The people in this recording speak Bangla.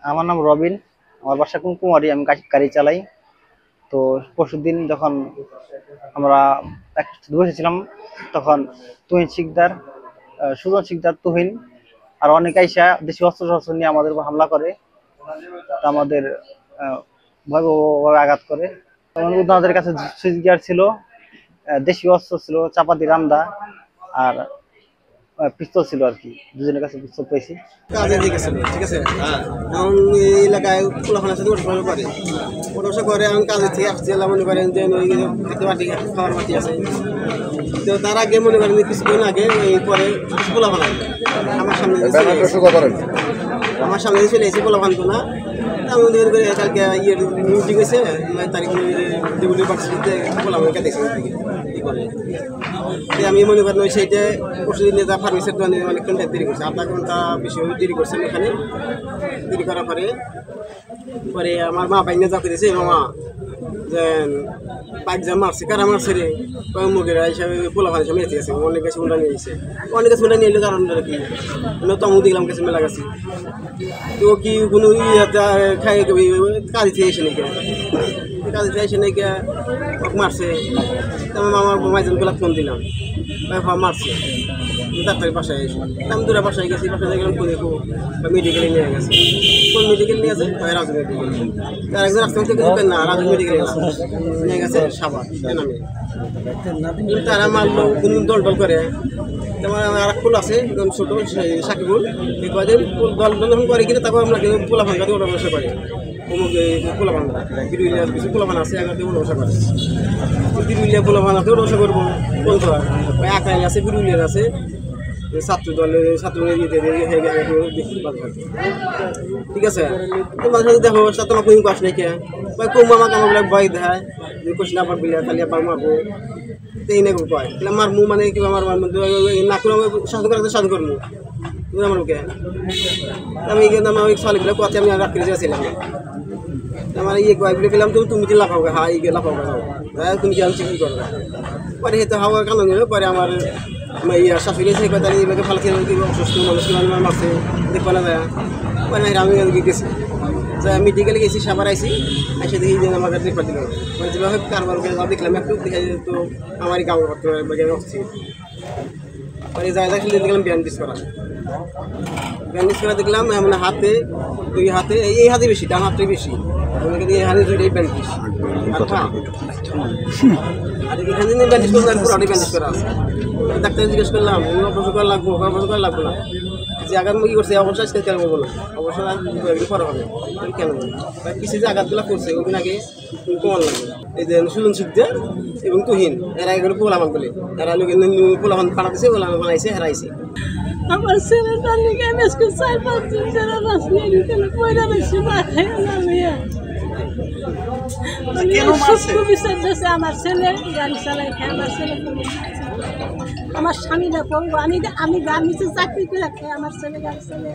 আমার নাম রবিন। আমার বাসা কুমকুমারী। আমি গাড়ি চালাই। তো পরশুদিন যখন আমরা বসেছিলাম, তখন তুহিন শিকদার, সুজন শিকদার, তুহিন আর অনেক আইসা দেশি অস্ত্র শস্ত্র নিয়ে আমাদের উপর হামলা করে। তা আমাদের ভয়াবহভাবে আঘাত করে। ওনাদের কাছে সুইচ গিয়ার ছিল, দেশীয় অস্ত্র ছিল, চাপাতি রামদা আর পিস্তল ছিল আর কি। দুজনের কাছে পিস্তল পেয়েছি। কাজে গেছিল, ঠিক আছে। এখন এই এলাকায় খোলাখানার সাথে ওঠা করে ওঠা করে আমি কাজে থেকে আসছি। মনে করেন যে খাওয়ার মাটি আছে, তো তার আগে মনে করেন কিছুদিন আগে পরে খোলাখানা আমার সামনে চলে এসে খোলাখান না। আমি মনে করি কালকে ইয়ের মিউজিক হয়েছে তারিখ ডিউটি পার্সিতে খোলাখানকে দেখছি ই করে। আমি মনে করেন ওই সেইটা পরশুদিন যা ফার্মেসির দোকানে অনেকক্ষণ দেরি করছে, আধা ঘন্টা বেশি দেরি করছেন। এখানে দেরি করার পরে আমার মা বাইনে যা করেছে, মামা যে বাইক যা মারছে, কারা মারছে রে মুখের হিসাবে পোলাফান হিসাবে মেতে গেছে, অনেক কাছে উন্ডা নিয়ে গেছে। অনেক কাছে উন্ডা নিয়ে এলো কারণ কি তমু দেখলাম কাছে মেলা গেছি। তো কি কোনো খাই কাজে থেকে এসে নাকি কাজে থেকে এসে নাকি মারছে। আমার মামার মাইজনগুলা ফোন দিলাম, মারছে ডাক্তারের বাসায় এসে। আমি দূরে বাসায় গেছি, বাসায় গেলাম মেডিকেলে নিয়ে গেছে। কোন মেডিকেল নিয়ে গেছে? রাজু মেডিকেল। তার একজন রাস্তা থেকে না রাজু মেডিকেলে নিয়ে গেছে সাবান নামে। তারা মারলো দল দল করে। তোমার আর ফুল আছে একদম ছোটো সাকিবুল, এই কদিন দল দল যখন করে কিনে তারপর আমরা কিন্তু পোলা ভাঙ্গাতে ওটা বসে করে অমুক পোলা ভাঙ্গা বিরুলিয়া কিছু পোলা ভান আছে এগাতে ওটা বসা করে। বিরুলিয়া পোলা ভাঙাতে ওটা বসা করবো বলতে হয়। আকাই আছে, বিরুলিয়ার আছে, ছাত্র দলের ছাত্র ঠিক আছে। তোমার সাথে দেখো তোমার কোনো কাজ নেই কে কম আমাকে আমার ভয় দেখায় যে কোশ না পারবি তাহলে আবার মারবো। এই না কয় তাহলে মারমু মানে কি আমার না করে সাধু করাতে সাধু করবো আমার মুখে। আমি আমার ওই ছোয়ালিগুলো কথা আমি রাখতে চেয়েছিলাম। আমার ইয়ে কয়েকগুলো গেলাম তুমি যে লাফাও হা ইয়ে লাফাও তুমি কি আমি কী করবে পরে হয়তো হাওয়ার কারণ নিল। পরে আমার শাশুড়ি এসে কথা এভাবে ভালো খেয়ে অসুস্থ মানুষ মারছে দেখবো না যায়। মানে আমি গেছি মেডিকেলে গেছি, সাবার আইসি এসে দেখি যে আমার কাছে রেফার দিল। মানে যেভাবে কারবার দেখলাম একটু দেখা যায় তো আমারই কাম করতে অস্থির। পরে যা খেলে দেখলাম ব্যান্ডেজ করা দেখলাম মানে হাতে দুই হাতে, এই হাতে বেশি, ডান হাতে বেশি, এই হাতে দুইটাই ব্যান্ডেজ। আর এখানে ব্যান্ডেজ করবো পুরোটাই ব্যান্ডেজ করা আছে। ডাক্তার জিজ্ঞেস করলাম অপারেশন করা লাগবো, অপারেশন করা লাগবো না। যে আঘাত মুখি করছে অবশ্যই আজকে কেন বলবো না, অবশ্যই করা হবে কেন কিছু যে আঘাতগুলো করছে ওগুলো আগে কমান লাগবে। এই যে সুজন শিকদার এবং তুহিন এরা এগুলো পোলামান বলে এরা পোলামান পাঠাতেছে, পোলামান বানাইছে, হেরাইছে। আমার ছেলেটা লিখে আজকে 4-5 দিন ধরে রাজনীতি পয়লা বেশি মাথায় আমার ছেলে গাড়ি চালাই খায়, আমার ছেলে আমার স্বামীরা করবো, আমি নিচে চাকরি করে খাই, আমার ছেলে গাড়ি চালাই।